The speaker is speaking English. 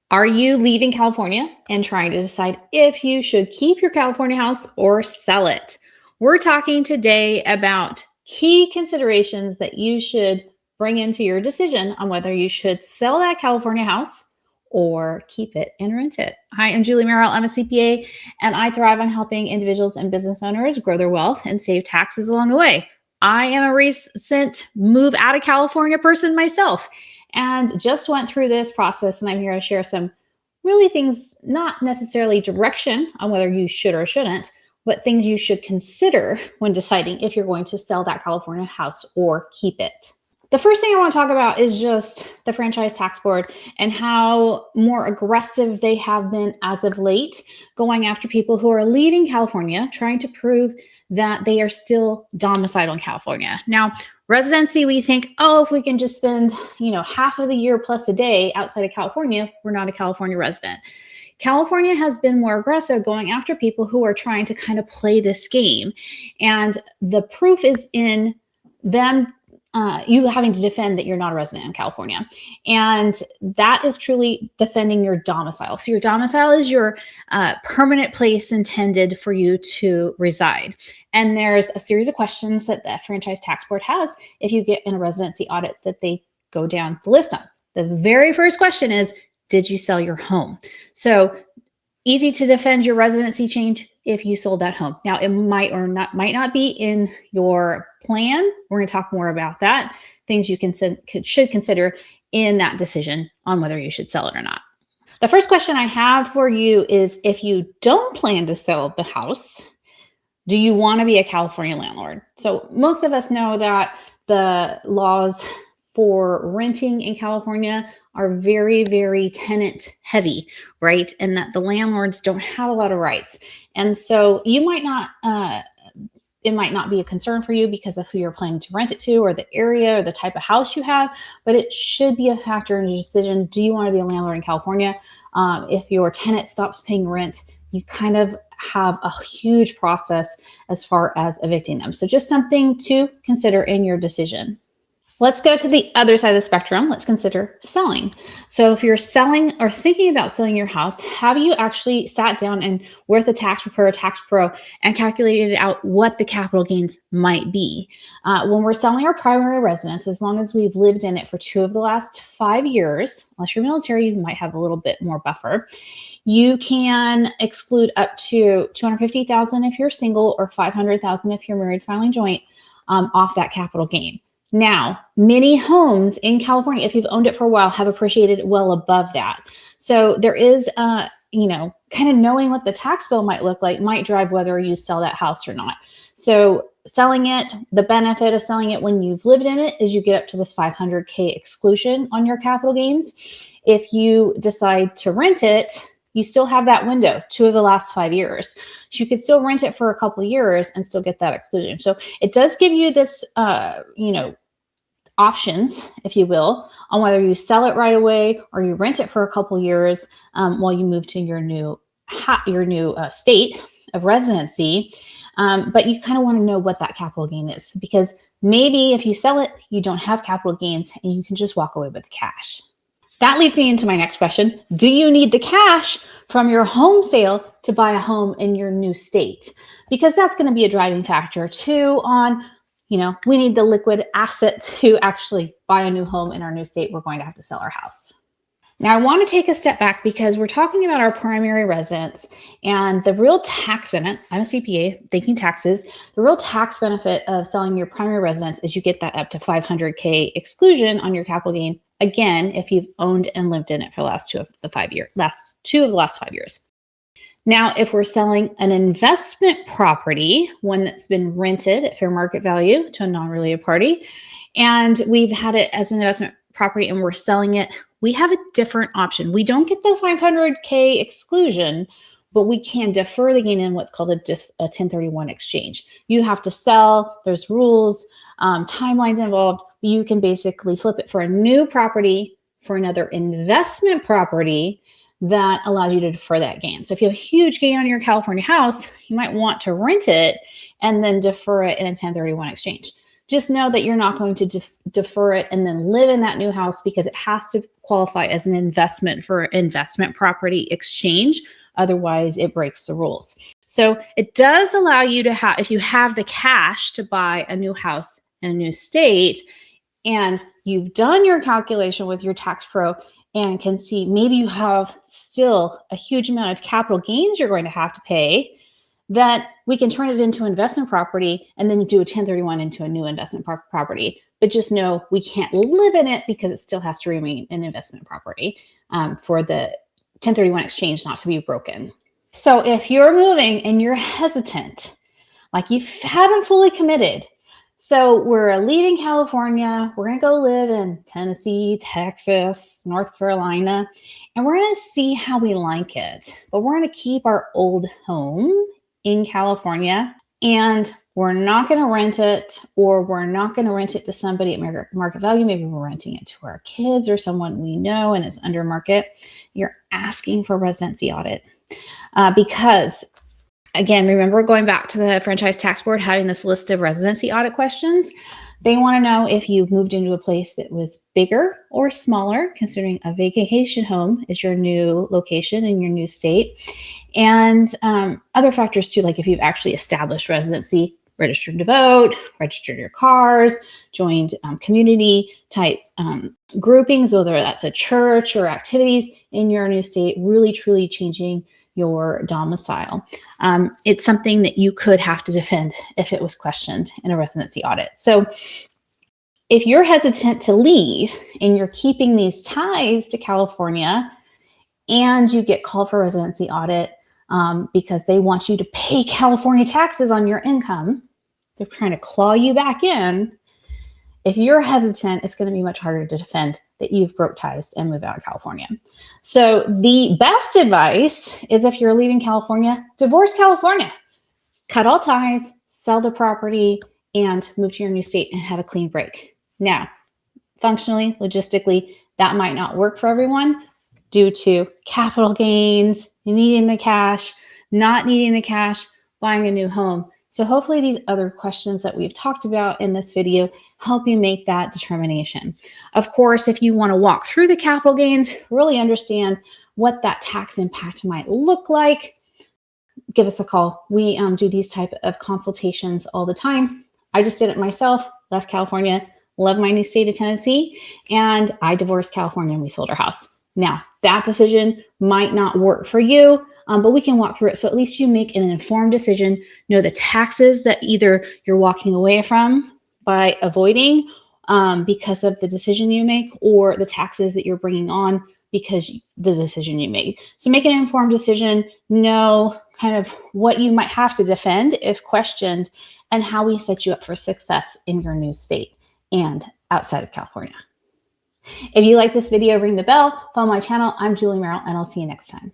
Are you leaving California and trying to decide if you should keep your California house or sell it? We're talking today about key considerations that you should bring into your decision on whether you should sell that California house or keep it and rent it. Hi, I'm Julie Merrill. I'm a CPA and I thrive on helping individuals and business owners grow their wealth and save taxes along the way. I am a recent move out of California person myself and just went through this process, and I'm here to share some really things, not necessarily direction on whether you should or shouldn't, but things you should consider when deciding if you're going to sell that California house or keep it. The first thing I want to talk about is just the Franchise Tax Board and how more aggressive they have been as of late, going after people who are leaving California, trying to prove that they are still domiciled in California. Now, residency, we think, oh, if we can just spend, half of the year plus a day outside of California, we're not a California resident. California has been more aggressive going after people who are trying to kind of play this game. And the proof is in them you having to defend that you're not a resident in California. And that is truly defending your domicile. So your domicile is your permanent place intended for you to reside. And there's a series of questions that the Franchise Tax Board has if you get in a residency audit that they go down the list on. The very first question is, did you sell your home? So easy to defend your residency change if you sold that home. Now, it might not be in your plan. We're going to talk more about that. Things you should consider in that decision on whether you should sell it or not. The first question I have for you is, if you don't plan to sell the house, do you want to be a California landlord? So most of us know that the laws for renting in California are very, very tenant heavy, right? And that the landlords don't have a lot of rights. And so you might not, it might not be a concern for you because of who you're planning to rent it to or the area or the type of house you have, but it should be a factor in your decision. Do you want to be a landlord in California? If your tenant stops paying rent, you kind of have a huge process as far as evicting them. So just something to consider in your decision. Let's go to the other side of the spectrum. Let's consider selling. So if you're selling or thinking about selling your house, have you actually sat down and with a tax preparer, tax pro, and calculated out what the capital gains might be? When we're selling our primary residence, as long as we've lived in it for 2 of the last 5 years, unless you're military, you might have a little bit more buffer. You can exclude up to $250,000 if you're single or $500,000 if you're married filing joint off that capital gain. Now, many homes in California, if you've owned it for a while, have appreciated well above that. So there is, kind of knowing what the tax bill might look like might drive whether you sell that house or not. So selling it, the benefit of selling it when you've lived in it is you get up to this $500K exclusion on your capital gains. If you decide to rent it, you still have that window, 2 of the last 5 years. So you could still rent it for a couple of years and still get that exclusion. So it does give you this, options, if you will, on whether you sell it right away or you rent it for a couple of years while you move to your new state of residency. But you kind of want to know what that capital gain is, because maybe if you sell it, you don't have capital gains and you can just walk away with the cash. That leads me into my next question. Do you need the cash from your home sale to buy a home in your new state? Because that's going to be a driving factor too on, we need the liquid asset to actually buy a new home in our new state. We're going to have to sell our house. Now, I want to take a step back because we're talking about our primary residence and the real tax benefit. I'm a CPA thinking taxes. The real tax benefit of selling your primary residence is you get that up to $500K exclusion on your capital gain. Again, if you've owned and lived in it for the last 2 of the last 5 years. Now, if we're selling an investment property, one that's been rented at fair market value to a non-related party, and we've had it as an investment property and we're selling it, we have a different option. We don't get the $500K exclusion, but we can defer the gain in what's called a 1031 exchange. You have to sell, there's rules, timelines involved. You can basically flip it for a new property for another investment property that allows you to defer that gain. So if you have a huge gain on your California house, you might want to rent it and then defer it in a 1031 exchange. Just know that you're not going to defer it and then live in that new house, because it has to qualify as an investment for investment property exchange. Otherwise, it breaks the rules. So it does allow you to have, if you have the cash to buy a new house in a new state, and you've done your calculation with your tax pro and can see maybe you have still a huge amount of capital gains you're going to have to pay, that we can turn it into investment property and then do a 1031 into a new investment property. But just know we can't live in it because it still has to remain an investment property for the 1031 exchange not to be broken. So if you're moving and you're hesitant, like you haven't fully committed, so we're leaving California, we're going to go live in Tennessee, Texas, North Carolina, and we're going to see how we like it. But we're going to keep our old home in California, and we're not going to rent it, or we're not going to rent it to somebody at market value. Maybe we're renting it to our kids or someone we know and it's under market. You're asking for a residency audit because, again, remember going back to the Franchise Tax Board having this list of residency audit questions. They want to know if you've moved into a place that was bigger or smaller, considering a vacation home is your new location in your new state. And other factors too, like if you've actually established residency, registered to vote, registered your cars, joined community type groupings, whether that's a church or activities in your new state, really truly changing your domicile. It's something that you could have to defend if it was questioned in a residency audit. So if you're hesitant to leave and you're keeping these ties to California and you get called for a residency audit because they want you to pay California taxes on your income, they're trying to claw you back in. If you're hesitant, it's going to be much harder to defend that you've broke ties and moved out of California. So the best advice is if you're leaving California, divorce California, cut all ties, sell the property, and move to your new state and have a clean break. Now, functionally, logistically, that might not work for everyone due to capital gains, needing the cash, not needing the cash, buying a new home. So hopefully these other questions that we've talked about in this video help you make that determination. Of course, if you want to walk through the capital gains, really understand what that tax impact might look like, give us a call. We do these type of consultations all the time. I just did it myself, left California, love my new state of Tennessee, and I divorced California and we sold our house. Now, that decision might not work for you, but we can walk through it. So at least you make an informed decision, know the taxes that either you're walking away from by avoiding because of the decision you make, or the taxes that you're bringing on because the decision you made. So make an informed decision, know kind of what you might have to defend if questioned, and how we set you up for success in your new state and outside of California. If you like this video, ring the bell, follow my channel. I'm Julie Merrill, and I'll see you next time.